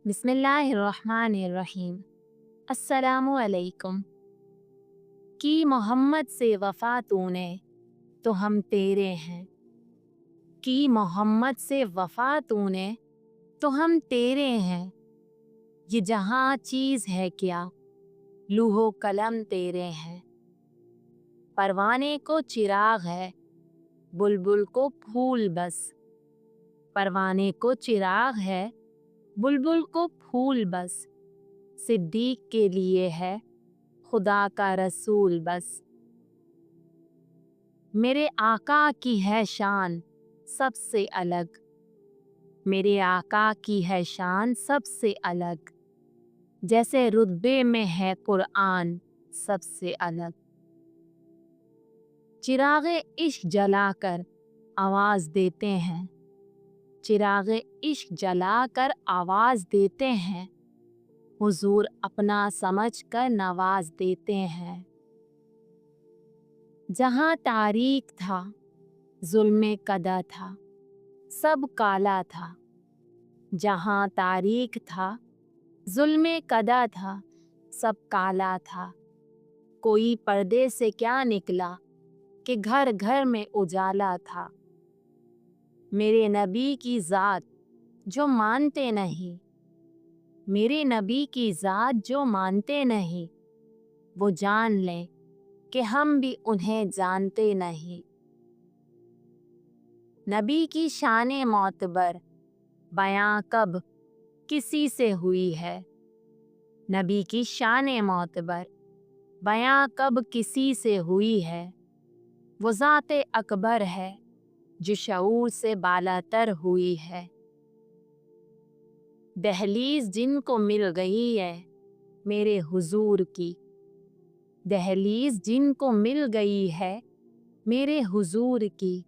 बिस्मिल्लाहिर्रहमानिर्रहीम। अस्सलामु अलैकुम। कि मोहम्मद से वफ़ा तूने तो हम तेरे हैं। कि मोहम्मद से वफ़ा तूने तो हम तेरे हैं। ये जहाँ चीज़ है क्या, लूहो कलम तेरे हैं। परवाने को चिराग है, बुलबुल को फूल बस। परवाने को चिराग है, बुलबुल को फूल बस। सिद्दीक के लिए है, खुदा का रसूल बस। मेरे आका की है शान सबसे अलग। मेरे आका की है शान सबसे अलग। जैसे रुतबे में है कुरान सबसे अलग। चिरागे इश्क जलाकर आवाज़ देते हैं। चिरागे इश्क जलाकर आवाज़ देते हैं। हुजूर अपना समझ कर नवाज देते हैं। जहाँ तारीक था, जुल्मे कदा था, सब काला था। जहाँ तारीक था, जुल्मे कदा था, सब काला था। कोई पर्दे से क्या निकला कि घर घर में उजाला था। मेरे नबी की ज़ात जो मानते नहीं, मेरे नबी की ज़ात जो मानते नहीं, वो जान लें कि हम भी उन्हें जानते नहीं। नबी की शान मोतबर बयां कब किसी से हुई है। नबी की शान मोतबर बयां कब किसी से हुई है। वो ज़ाते अकबर है जो शऊर से बालातर हुई है। दहलीज जिनको मिल गई है मेरे हुजूर की। दहलीज जिनको मिल गई है मेरे हुजूर की।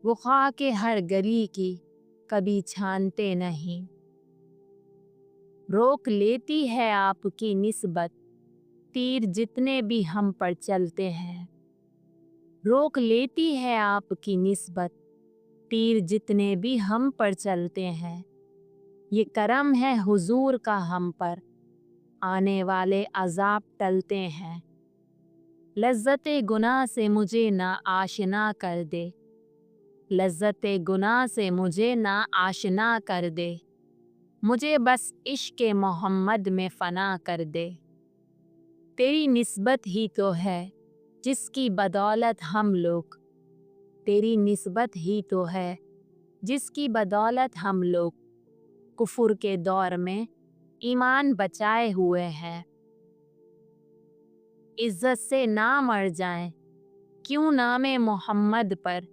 वो खाके हर गली की कभी छानते नहीं। रोक लेती है आपकी निस्बत तीर जितने भी हम पर चलते हैं। रोक लेती है आपकी निस्बत तीर जितने भी हम पर चलते हैं। ये करम है हुजूर का हम पर, आने वाले अजाब टलते हैं। लज्जते गुनाह से मुझे ना आशना कर दे। लज्जते गुनाह से मुझे ना आशना कर दे। मुझे बस इश्क़ मोहम्मद में फ़ना कर दे। तेरी निस्बत ही तो है जिसकी बदौलत हम लोग। तेरी निस्बत ही तो है जिसकी बदौलत हम लोग कुफर के दौर में ईमान बचाए हुए हैं। इज्जत से ना मर जाएं क्यों नामे मोहम्मद पर।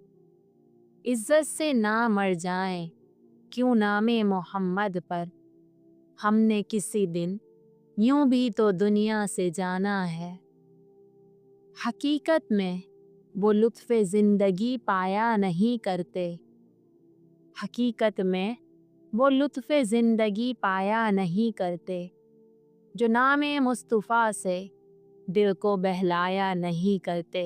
इज्जत से ना मर जाएं क्यों नामे मोहम्मद पर। हमने किसी दिन यूं भी तो दुनिया से जाना है। हकीकत में वो लुत्फ़े ज़िंदगी पाया नहीं करते। हकीकत में वो लुत्फ़े ज़िंदगी पाया नहीं करते। जो नामे मुस्तफ़ा से दिल को बहलाया नहीं करते।